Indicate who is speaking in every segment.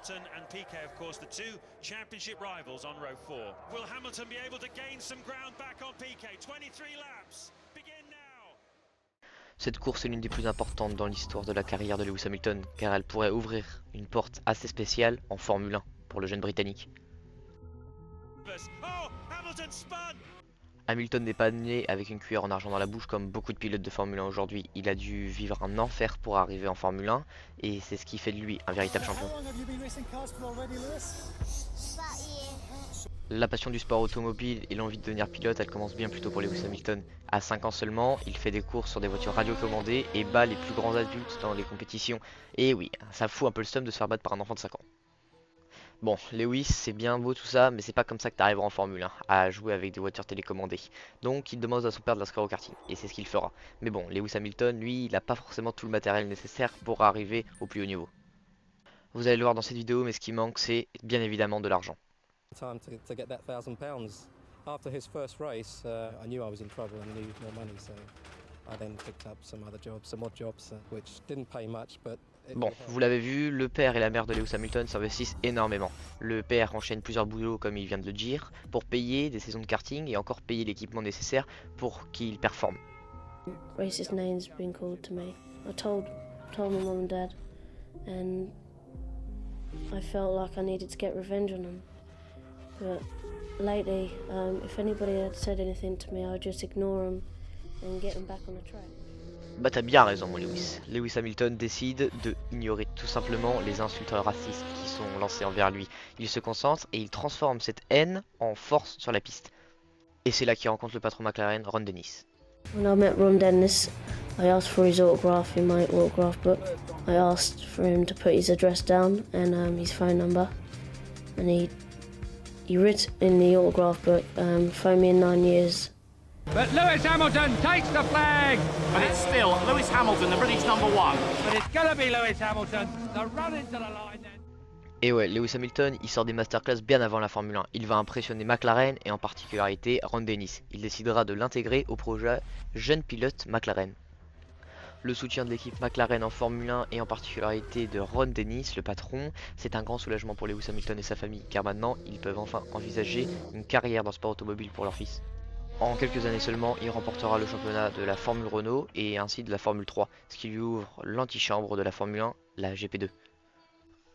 Speaker 1: Hamilton and Piquet, of course, the two championship rivals on row 4. Will Hamilton be able to gain some ground back on Piquet? 23 laps. Begin now.
Speaker 2: Cette course est l'une des plus importantes dans l'histoire de la carrière de Lewis Hamilton, car elle pourrait ouvrir une porte assez spéciale en Formule 1 pour le jeune Britannique.
Speaker 1: Oh, Hamilton spun.
Speaker 2: Hamilton n'est pas né avec une cuillère en argent dans la bouche comme beaucoup de pilotes de Formule 1 aujourd'hui. Il a dû vivre un enfer pour arriver en Formule 1 et c'est ce qui fait de lui un véritable champion. La passion du sport automobile et l'envie de devenir pilote, elle commence bien plus tôt pour Lewis Hamilton. À 5 ans seulement, il fait des courses sur des voitures radiocommandées et bat les plus grands adultes dans les compétitions. Et oui, ça fout un peu le seum de se faire battre par un enfant de 5 ans. Bon, Lewis, c'est bien beau tout ça, mais c'est pas comme ça que tu arriveras en Formule 1, à jouer avec des voitures télécommandées. Donc il demande à son père de l'inscrire au karting, et c'est ce qu'il fera. Mais bon, Lewis Hamilton, lui, il a pas forcément tout le matériel nécessaire pour arriver au plus haut niveau. Vous allez le voir dans cette vidéo, mais ce qui manque, c'est bien évidemment de l'argent.
Speaker 3: Time to get that £1,000. After his first race, I knew I was in trouble and needed more money, so I then picked up some other jobs, some odd jobs, which didn't pay much, but
Speaker 2: bon, vous l'avez vu, le père et la mère de Lewis Hamilton s'investissent énormément. Le père enchaîne plusieurs boulots, comme il vient de le dire, pour payer des saisons de karting et encore payer l'équipement nécessaire pour qu'il performe.
Speaker 4: Racist names been called to me. I told my mum and dad, and I felt like I needed to get revenge on them. But lately, if anybody had said anything to me, I would just ignore them and get them back on the track.
Speaker 2: Bah t'as bien raison mon Lewis. Lewis Hamilton décide de ignorer tout simplement les insultes racistes qui sont lancées envers lui. Il se concentre et il transforme cette haine en force sur la piste. Et c'est là qu'il rencontre le patron McLaren, Ron Dennis.
Speaker 4: When I met Ron Dennis, I asked for his autograph in my autograph book. I asked for him to put his address down and his phone number. And he wrote in the autograph book, phone me in 9 years.
Speaker 5: But Lewis Hamilton takes the flag!
Speaker 6: But it's still Lewis Hamilton, the British number 1.
Speaker 5: But it's gonna be Lewis Hamilton, the run into the line then.
Speaker 2: Et ouais, Lewis Hamilton, il sort des masterclass bien avant la Formule 1. Il va impressionner McLaren et en particularité Ron Dennis. Il décidera de l'intégrer au projet Jeune Pilote McLaren. Le soutien de l'équipe McLaren en Formule 1 et en particularité de Ron Dennis, le patron, c'est un grand soulagement pour Lewis Hamilton et sa famille, car maintenant ils peuvent enfin envisager une carrière dans le sport automobile pour leur fils. En quelques années seulement, il remportera le championnat de la Formule Renault et ainsi de la Formule 3, ce qui lui ouvre l'antichambre de la Formule 1, la GP2.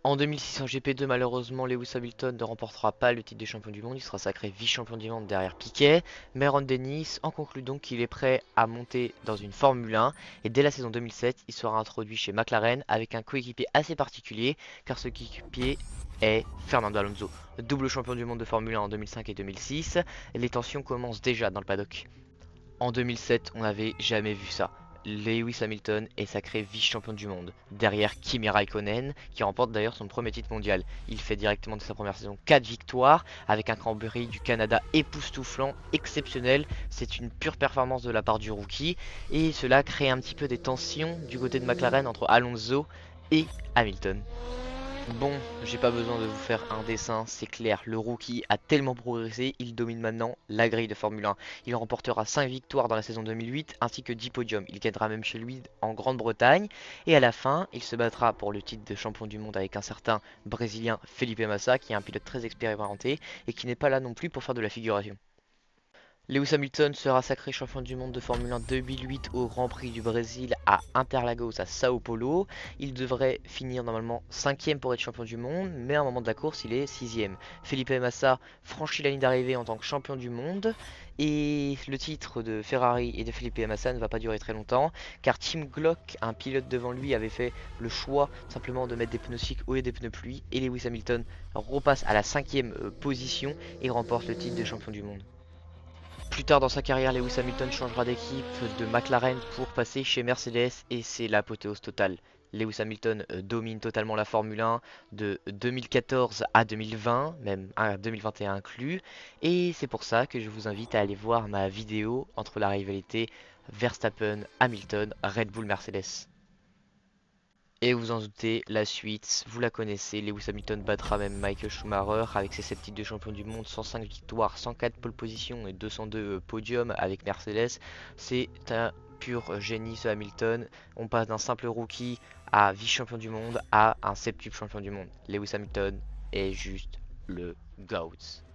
Speaker 2: En 2006 en GP2, malheureusement, Lewis Hamilton ne remportera pas le titre de champion du monde, il sera sacré vice-champion du monde derrière Piquet, mais Ron Dennis en conclut donc qu'il est prêt à monter dans une Formule 1 et dès la saison 2007, il sera introduit chez McLaren avec un coéquipier assez particulier car ce coéquipier est Fernando Alonso, double champion du monde de Formule 1 en 2005 et 2006, les tensions commencent déjà dans le paddock. En 2007, on n'avait jamais vu ça. Lewis Hamilton est sacré vice-champion du monde, derrière Kimi Raikkonen, qui remporte d'ailleurs son premier titre mondial. Il fait directement de sa première saison 4 victoires, avec un Cranberry du Canada époustouflant, exceptionnel. C'est une pure performance de la part du rookie, et cela crée un petit peu des tensions du côté de McLaren entre Alonso et Hamilton. Bon, j'ai pas besoin de vous faire un dessin, c'est clair, le rookie a tellement progressé, il domine maintenant la grille de Formule 1. Il remportera 5 victoires dans la saison 2008 ainsi que 10 podiums. Il gagnera même chez lui en Grande-Bretagne et à la fin, il se battra pour le titre de champion du monde avec un certain Brésilien Felipe Massa qui est un pilote très expérimenté et qui n'est pas là non plus pour faire de la figuration. Lewis Hamilton sera sacré champion du monde de Formule 1 2008 au Grand Prix du Brésil à Interlagos à Sao Paulo. Il devrait finir normalement 5ème pour être champion du monde, mais à un moment de la course il est 6ème. Felipe Massa franchit la ligne d'arrivée en tant que champion du monde et le titre de Ferrari et de Felipe Massa ne va pas durer très longtemps car Tim Glock, un pilote devant lui, avait fait le choix simplement de mettre des pneus slicks au lieu des pneus pluie et Lewis Hamilton repasse à la 5ème position et remporte le titre de champion du monde. Plus tard dans sa carrière, Lewis Hamilton changera d'équipe de McLaren pour passer chez Mercedes et c'est l'apothéose totale. Lewis Hamilton domine totalement la Formule 1 de 2014 à 2020, même à 2021 inclus. Et c'est pour ça que je vous invite à aller voir ma vidéo entre la rivalité Verstappen, Hamilton, Red Bull, Mercedes. Et vous en doutez, la suite, vous la connaissez, Lewis Hamilton battra même Michael Schumacher avec ses 7 titres de champion du monde, 105 victoires, 104 pole positions et 202 podiums avec Mercedes. C'est un pur génie ce Hamilton. On passe d'un simple rookie à vice-champion du monde à un septuple champion du monde. Lewis Hamilton est juste le GOAT.